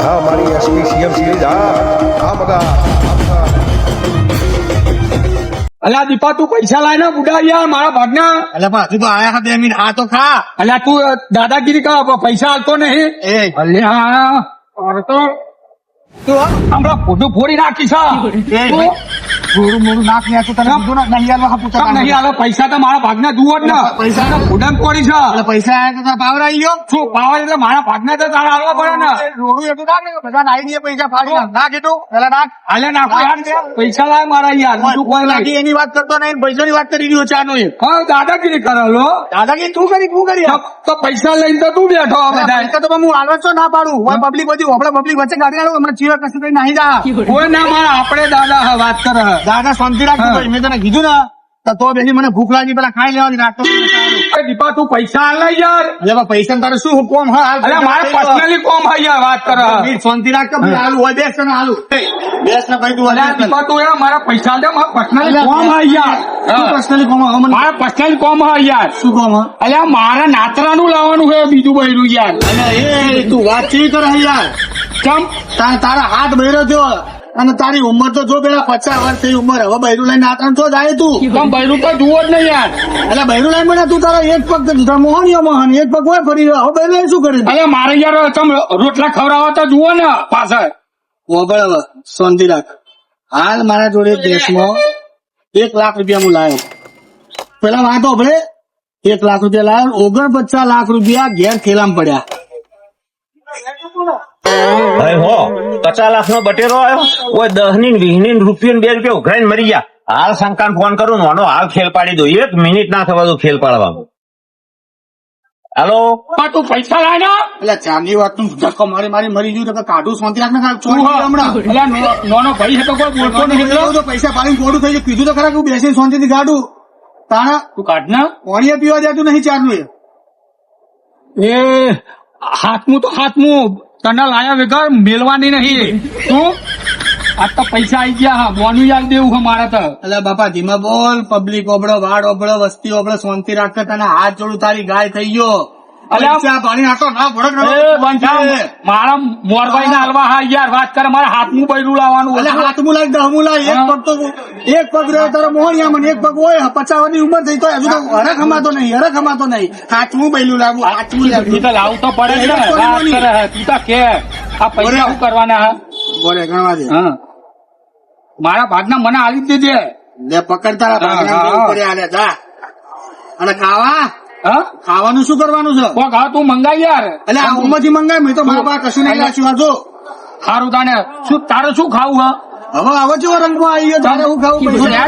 હા મારી SP CM series હા મગા અલ્યા દીપા તું પૈસા લાય ને બુડા યાર મારા ભાગના. એટલે પણ હજુ તો આયા હતા 2 મિનિટ આ તો ખા. અલ્યા તું દાદાગીરી કર પૈસા આલતો નહીં. એ અલ્યા અરે તો તું હમણાં ફોટો ફોડી નાખી છે. મોડું મોડું નાખ ને તને કીધું ને નહીં આલવા પૂછતા કેમ નહીં આલે પૈસા તો મારા ભાગના જુઓ જ ને. પૈસા ફોડન પડી છે. એટલે પૈસા આયા તો પાવર આવી ગયો. શું પાવર એટલે મારા ભાગના તો તારા આલવા પડે ને. રોડું એટલું નાખ ને બધા નાઈ દે પૈસા ફાડી નાખ. નાખ એટલું પેલા નાખ. હાલે નાખો યાર પૈસા લાય મારા યાર બીજું કોઈ બાકી નહીં. એની વાત કરતો નહીં પૈસાની વાત કરી રહ્યો ચાનો એ હા દાદાગીરી કરેલો દાદાગીરી તું કરી તો પૈસા લઈને તો તું બેઠો બધા. પૈસા તો હું આલવા છો ના પાડું હું પબ્લિક બધી હોપડા પબ્લિક વચ્ચે ગાડી આલું હમણાં ચીવા કશું કઈ નાહી જા. કોઈ ના મારા આપણે દાદા વાત કરે. દાદા શાંતિ રાખ ભાઈ મેં તને કીધું ને તો બેસી મને ભૂખ લાગી પેલા ખાઈ લેવાની નાખતો એ દીપા તું પૈસા આલે યાર. એટલે પૈસા તારે શું કોમ અરે મારે પર્સનલી કોમ હે યાર વાત કરે. શાંતિ રાખ કે ભાઈ હાલું હોય બેસ ને હાલું બેસ ને ભાઈ તું અલ્યા દીપા તું યાર મારા પૈસા દે મારા પર્સનલી કોમ હે યાર. પર્સનલી કોમ મારા પર્સનલી કોમ હે યાર. શું કોમ અલ્યા મારા નાતરાનું લાવવાનું છે બીજું બૈરું યાર. અને એ તું વાત કેવી કરે યાર કેમ તારા હાથ બહેરો થયો અને તારી ઉંમર તો જો પેલા 50 વર્ષ થઈ ઉંમર હવે બૈરું લઈને નાતણ તો જાય તું કેમ બૈરું તો જુઓ જ નહીં યાર. એટલે બૈરું લઈને મને તું તારા એક પગ મોહન એક પગ હોય ફરી હવે બૈરું લઈને શું કરી અલ્યા મારે યાર તમે રોટલા ખવડાવવા તો જુઓ ને પાછળ. બરાબર શાંતિ રાખ હાલ મારા જોડે દેશમાં 1 લાખ રૂપિયા હું લાવ્યો પેલા વાત આપણે 1 લાખ રૂપિયા લાવ્યો 49 લાખ રૂપિયા ઘેર ખેલામ પડ્યા ભાઈ હો 50 લાખ નો બટેરો આવ્યો ઓય 10 ની 20 ની રૂપિયા 2 રૂપિયા ઉઘરાઈને મરી ગયા. હાલ શંકાન ફોન કરું નો હાલ ખેલ પાડી દો 1 મિનિટ ના થવા દો ખેલ પાડવાનું. હાલો તું પૈસા લાય ને. એટલે ચાંદી વાત નું ધક્કો મારી મારી મરી ગયું તો કાઢું શાંતિ રાખ ને હમણાં અલ્યા નાનો ભાઈ છે તો કોઈ બોલતો નહીં એટલો. તો પૈસા પાડીને ખોટું થઈ ગયું કીધું તો ખરા કે હું બેસીને શાંતિથી કાઢું તારા તું કાઢ ને. પાણી પીવા જતું નહીં ચારનું એ હાથમું તો હાથમું તને લાયા વગર મેલવાની નહીં. શું આ તો પૈસા આવી ગયા હા બોનું યાદ દેવું છે મારે તો. એટલે બાપા ધીમા બોલ પબ્લિક ઓબળો વાડ ઓબળો વસ્તી ઓબળો શાંતિ રાખતો તને હાથ જોડું તારી ગાય થઈ ગયો અલ્યા, પૈસા પાણી નાખો ના ભડક એ બંધા મારા મોરભાઈ ના હલવા હા યાર વાત કરે મારે હાથમું બૈરું લાવવાનું. એટલે હાથમું લાગ દહમું લાગ એક પગ તો એક પગ રહ્યો તારો મોહણિયા મને એક પગ હોય 50 ની ઉંમર થઈ તો હજુ તો હરખ હમાતો નહીં હાથમું બૈલું લાવું હાથમું તું તો લાવવું તો પડે છે ને. વાત કરે હે. તું તો કે આ પૈસા શું કરવાના હે. બોલે ગણવા દે હા મારા ભાગના મને આલી જ દેજે. લે પકડ તારા ભાગના હા. દેવું પડે આલે જા અને ખાવાનું શું કરવાનું છે કોક હા તું મંગાઈ યાર. એટલે આ ઉંમરથી મંગાય મેં તો મારા પાસે કશું નહીં લાવ્યું આ જો સારું તાને શું તારે શું ખાવું હા હવે જેવો રંગમાં આવી ગયો તારે હું ખાવું પૈસા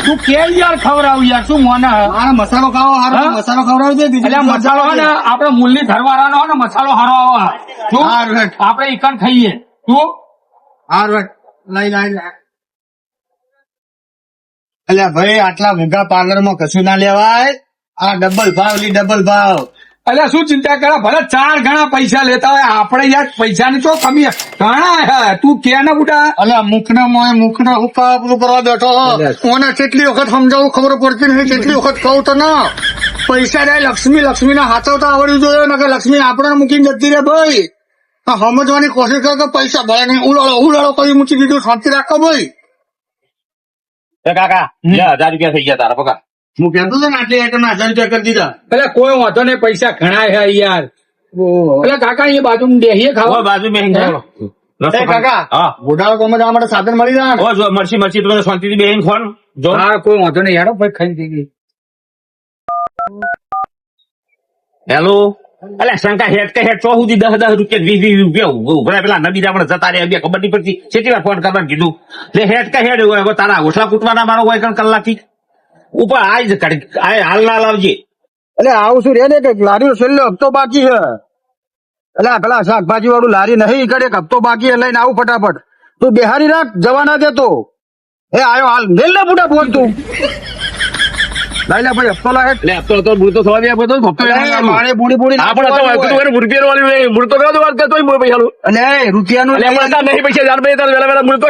તું કે યાર ખવડાવું યાર શું મોને હે. મારા મસાલો ખાવો હારો હા? મસાલો ખવડાવી દે બીજું એટલે મસાલો હે ને આપડે મુરલી ધરવાળાનો હે ને મસાલો હારો આવે. શું હારું હેડ. આપડે ઈકન ખાઈએ. શું હારું લઈ અલ્યા ભાઈ આટલા મોંઘા પાર્લર માં કશું ના લેવાય આ ડબલ ભાવ એટલે શું ચિંતા કરે ભલે 4 ગણા પૈસા લેતા હોય આપણે યાર પૈસાની તો કમી હે. ઘણા હે તું કે ને બુટા. અલ્યા મુખના હુકા કરવા બેઠો ઓને કેટલી વખત સમજાવું ખબર પડતી નહીં કેટલી વખત કહું તો ના પૈસા રે લક્ષ્મી ના હાથવતા આવડવું જોઈએ ને કે લક્ષ્મી આપણે મૂકીને જતી રે ભાઈ આ સમજવાની કોશિશ કર કે પૈસા ભલે નહીં ઉલાળો કરી મૂકી દીધું શાંતિ રાખો ભાઈ એ કાકા 1000 રૂપિયા થઈ ગયા તારા પકા. હું કહેતો હતો ને આટલી આઈટમ 1000 રૂપિયા કરી દીધા એટલે કોઈ વાંધો નહીં પૈસા ઘણા હે યાર. એટલે કાકા એ બાજુ બેહીએ ખાવા. બાજુ મેં એ કાકા હા ગોડાળો કોમ જવા માટે સાધન મળી જાય ને? ઓ જો મરસી તમે શાંતિથી બેહીને ખોન જો. હા કોઈ વાંધો નહીં યાર ભાઈ ખાઈ થઈ ગઈ. હેલો અલ્યા શંકા હેડ કે હેડ 10 સુધી 10 રૂપિયા 20 રૂપિયા ઉભરા પેલા નબી આપણે જતા રહ્યા બે ખબર નહીં પડતી કેટલી વાર ફોન કરવાનું કીધું લે હેડ કે હેડ હોય તારા ઓછલા કૂટવાના મારો હોય કણ કલાકથી ઉપર આઈ જ કાઢી હાલ ના લાવજે. એટલે આવું શું રે ને કે લારીનો છેલ્લો હપ્તો બાકી છે એટલે પેલા શાકભાજી વાળું લારી નહીં કરે એક હપ્તો બાકી લઈને આવું ફટાફટ તું બેહારી રાખ જવા ના દેતો એ આયો હાલ મેલ ના બુડા બોલ તું લઈ લે ભાઈ હપ્તો લાગે લે તો તો બુડતો થવા દે બધો મારે બુડી આપણે તો રૂપિયા વાળી મૂર્તો કરો વાત કરતો પૈસાનું અને રૂપિયાનું નહીં પૈસા જાણ પૈસા વેલા મૂર્તો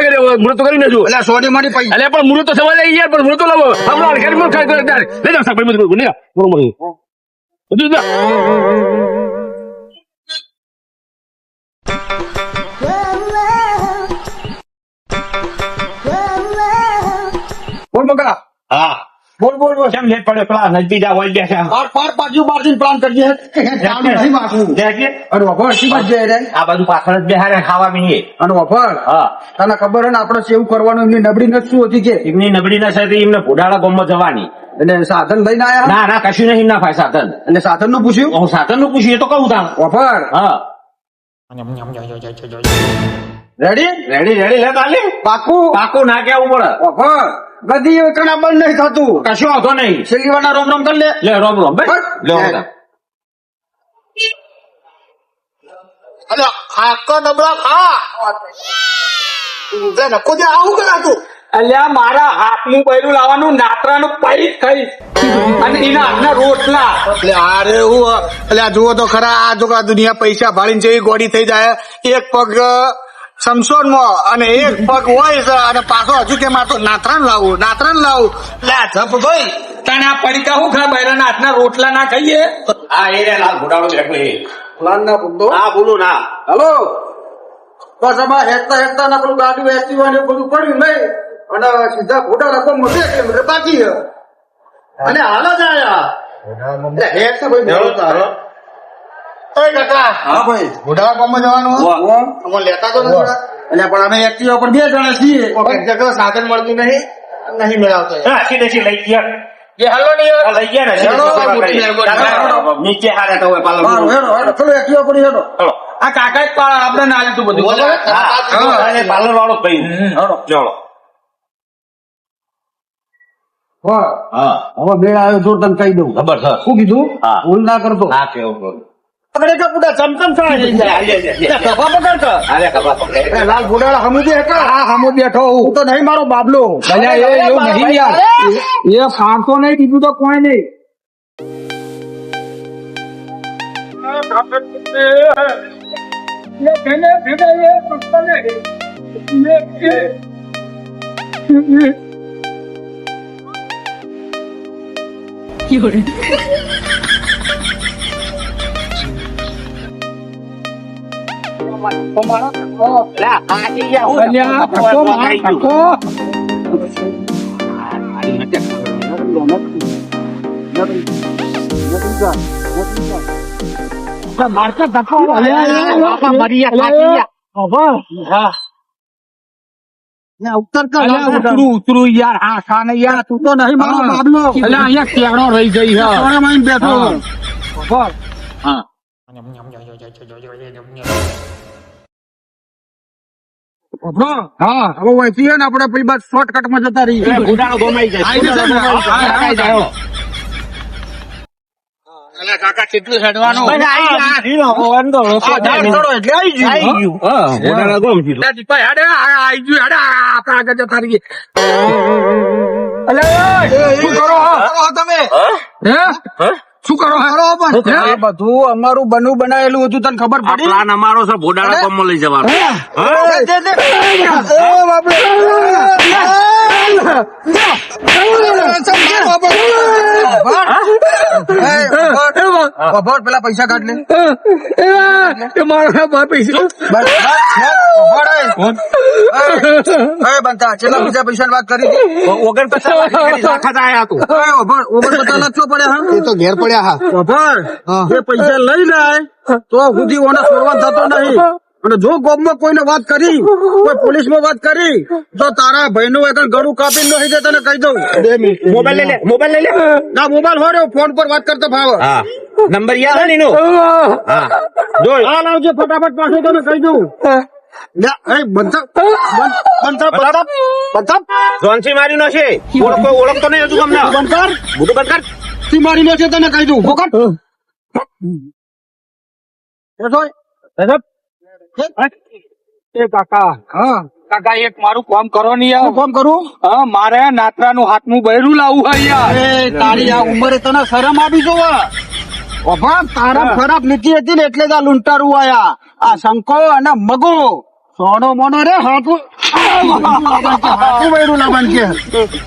કરી નાખજો એટલે સોની મારી પૈસા એટલે પણ મૂર્તો થવા દે યાર પણ મૂર્તો લાવો હમણાં ઘેર મૂર્ખ ખાઈ લઈ જાવ સાહેબ બધું બધું હા બોલ બોલ બોલ કેમ લેટ પડ્યો પેલા નજબીજા હોય બેઠા પાર પાર બાજુ બાજુ પ્લાન કરીએ ચાલુ નહીં માથું દેખીએ. અને વફર શી બાજુ જાય રે આ બાજુ પાછળ જ બેહારે ખાવા મીએ. અને વફર હા તને ખબર હે ને આપણે સેવ કરવાનું એમની નબળી નથી શું હતી કે એમની નબળી ના સાથે એમને ભોડાળા ગામમાં જવાની. એટલે સાધન લઈને આયા ના ના કશું નહીં ના ભાઈ સાધન. એટલે સાધન નું પૂછ્યું હું સાધન નું પૂછ્યું એ તો કહું તાણ. વફર હા રેડી રેડી રેડી લે તાલી. પાકું પાકું ના કેવું પડે. વફર ગધી એકણા બંધ નહીં થતું કશું વાંધો નહીં. છેલ્લી વાર રોમ રોમ કરી લે લે રોમ રોમ ભાઈ લે લે. અરે ખાકો નબળા ખા નકો જે આવું કરાતું અલ્યા મારા હાથનું બૈરું લાવવાનું નાતરાનું પૈસ થઈ અને એના હાથના રોટલા. એટલે અરે હું એટલે આ જુઓ તો ખરા આ જો આ દુનિયા પૈસા ભાળીને જેવી ગોળી થઈ જાય એક પગ સમસોનમાં અને એક પગ હોય છે અને પાછો હજુ કે મારે તો નાતરાન લાવું લે જપ ભાઈ તને આ પડીકા હું ખા બૈરાના હાથના રોટલા ના ખાઈએ. હા એ રે લાલ ભોડાળો બેઠો એ. પ્લાન ના પૂછતો હા બોલું ના. હલો બસ આમાં હેકતા ના પેલું ગાડી એક્ટિવા ને બધું પડ્યું નહીં અને સીધા ફોટા લખો મોટે કિલોમીટર બાકી છે અને હાલ જ આયા એટલે હેક તો ભાઈ મેળો તારે ઓય કાકા હા ભાઈ ઘોડાળા ગામમાં જવાનું અમે લેતા તો નથી એટલે પણ અમે એક્ટિવા પર 2 જણા છીએ એક જગ્યા સાધન મળતું નહીં મેળવતો હા સીધે સીધે લઈ ગયા. એ હાલો ને આ લઈ ગયા ને હેડો, હેડો. નીચે હારે તો હોય પાલવ. હેડો ચલો એક્ટિવા પર હેડો ચલો. આ કાકા જ પાડે આપણે ના લીધું બધું. હા અને પાર્લર વાળો ભાઈ. ચલો. હા હવે બેડ આવ્યો જોર તને કહી દઉં ખબર છે. શું કીધું હા. ભૂલ ના કરતો ના કેવું પકડે કે પૂડા ચમચમ ખભા પકડ અરે ખબર પકડે. એ લાલ ઘોડાળા હમુ બેઠો હા હમુ બેઠો હું તો નહીં મારો બાબલો અલ્યા એ એવું નહીં યાર. એ ફાંકો નહીં કીધું તો કોઈ નહીં. અલ્યા ફાંકો માર ફાંકો. મારતા ધક્કો. ઉત્તર કર ઉતરું યાર. હા ખા ને યાર. તું તો નહીં મારો બાબલો અલ્યા અહીંયા કેળો રહી જઈ છે. સોણે માં બેઠો હા હા હવે વહીથી હે ને આપણે પછી બસ શોર્ટકટ માં જતા રહીએ ભોડાળો ગમાઈ જાય. આઈ જશે ને. આઈ જાય. કાકા કેટલું હેડવાનું. એટલે આવી ગયું હા ભોડાળા ગમ કીધું. દીપા હેડે આઈ ગયું હેડે આપણે આગળ જતા રહીએ. અલ્યા શું કરો હો? તમે હે શું કરો હેડો પણ આ બધું અમારું બનવું બનાવેલું હતું તને ખબર આ પડી પ્લાન અમારો છે ભોડાળા ગામમાં લઈ જવાનો. પેલા પૈસા કાઢ લે મારા પૈસા બનતા છેલ્લા બીજા પૈસા વાત કરી ઓગણ 50 લાખ આયા તું. ઓગણ 50 લાખ શું પડ્યા હા એ તો ઘેર પડ્યા હા એ પૈસા લઈ જાય તો સુધી ઓને છોડવા થતો નહીં અને જો ગામમાં કોઈને વાત કરી કોઈ પોલીસમાં વાત કરી તો તારા ભાઈનું એક ગળું કાપી નહીં દે તને કહી દઉં મોબાઈલ લઈ લે મોબાઈલ લઈ લે. ના મોબાઈલ હોય ફોન પર વાત કરતો ભાવ હા નંબર યાદ છે ને એનો. હા જો હા લાવજે ફટાફટ પાછો તને કહી દઉં જોનસી મારી નો છે. ઓળખતો નહીં હજુ ગમના. બંધ કર બધું બંધ કર. થી મારી નો છે તને કહી દઉં ફોકટ એ કાકા હા કાકા એક મારું કામ કરો ને યાર. ફોન કરું હા મારે નાતરાનું હાથનું બૈરું લાવવું હોય યાર. એ તારી આ ઉંમરે તને શરમ આવી જોવા બાબા તારા ખરાબ નીતિ હતી ને એટલે જ આ લૂંટારું આયા આ શંકો અને મગો સોનો મોનો રે હાથું વૈરું લાવવાનું કે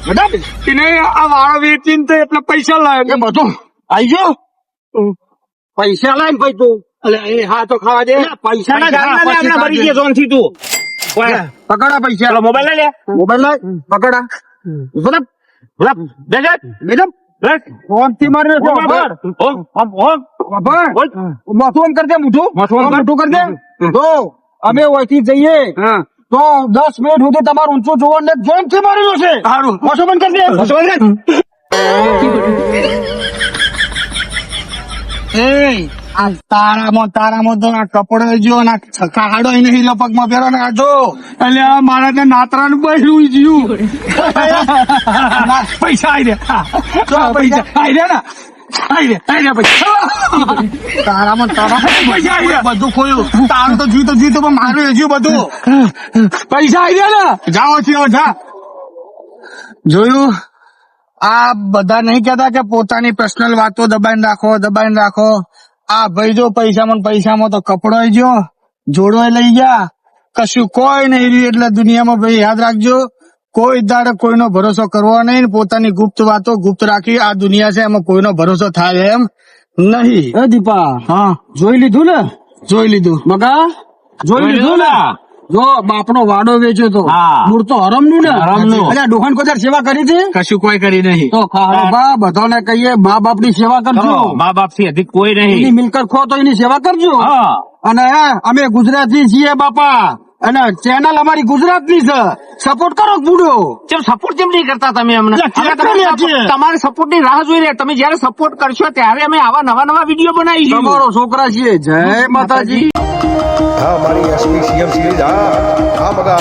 બરાબર એને આ વાળો વેચીને તો એટલે પૈસા એ લાવે. બધું આઈ ગયો પૈસા લાવીને ભાઈ તું એ હા તો ખાવા દે. પૈસા ના હમણાં ભરી ગયા જોનથી તું. પકડા પૈસા ચાલો મોબાઈલ લઈ લે. મોબાઈલ લાય પકડા બરાબર બોલા, બેસ. મેડમ બેસ. ફોનથી માર્યો છે ઓમ, ઓમ, ઓમ, ઓમ. બાબર બોલ. મોટું આમ કરી દે મોટું મોટું આમ કર. મોટું કરી દે તો અમે ઓયથી જઈએ તો 10 મિનિટ સુધી તમારું ઊંચું જોવાનું ને ફોનથી મારેલો છે સારું મોટું બંધ કરી દે મોટું બંધ કર. એ આ તારામાં તો આ કપડો જો ને છક્કા હાડો નહીં લપકમાં પહેરો ને આ જો એટલે આ મારા ત્યાં નાતરાનું બહેરું જીવું પૈસા આવી રહ્યા પૈસા આવી રહ્યા ને આવી રહ્યા પૈસા તારામાં પૈસા આવી રહ્યા બધું ખોયું તારું તો જીતું પણ મારું હજુ બધું પૈસા આવી રહ્યા ને જાઓ છીએ જા જોયું આ બધા નહીં કહેતા કે પોતાની પર્સનલ વાતો દબાઈને રાખો આ ભાઈ જો પૈસામાં તો કપડો ગયો જોડો લઈ ગયા કશું કોઈ નહીં રહ્યું એટલે દુનિયામાં ભાઈ યાદ રાખજો કોઈ દાડે કોઈનો ભરોસો કરવો નહીં પોતાની ગુપ્ત વાતો ગુપ્ત રાખી આ દુનિયા છે એમાં કોઈનો ભરોસો થાય એમ નહીં દીપા હા જોઈ લીધું મગા જોઈ લીધું ને જો બાપનો વાડો વેચ્યો તો હા. મૂળ તો હરમનું ને હરમનું. અલ્યા ડોહાન કોઈ દાડે સેવા કરી હતી કશું કોઈ કરી નહીં તો બા બધાને કહીએ મા બાપ ની સેવા કરજો મા બાપ થી અધિક કોઈ એની નહીં. મિલકત ખો તો એની સેવા કરજો હા. અને અમે ગુજરાતી છીએ બાપા અને ચેનલ અમારી ગુજરાતની છે સપોર્ટ કરો બુડો કેમ સપોર્ટ કેમ નહીં કરતા તમે અમને? એટલે અમે ચેક કરીએ છીએ. તમારે સપોર્ટ ની રાહ જોઈ રહ્યા. તમે જયારે સપોર્ટ કરશો ત્યારે અમે આવા નવા વિડીયો બનાવીશું. તમારો છોકરા છીએ જય માતાજી હા મારી એસપી સીએમ સિરીઝ હા મગા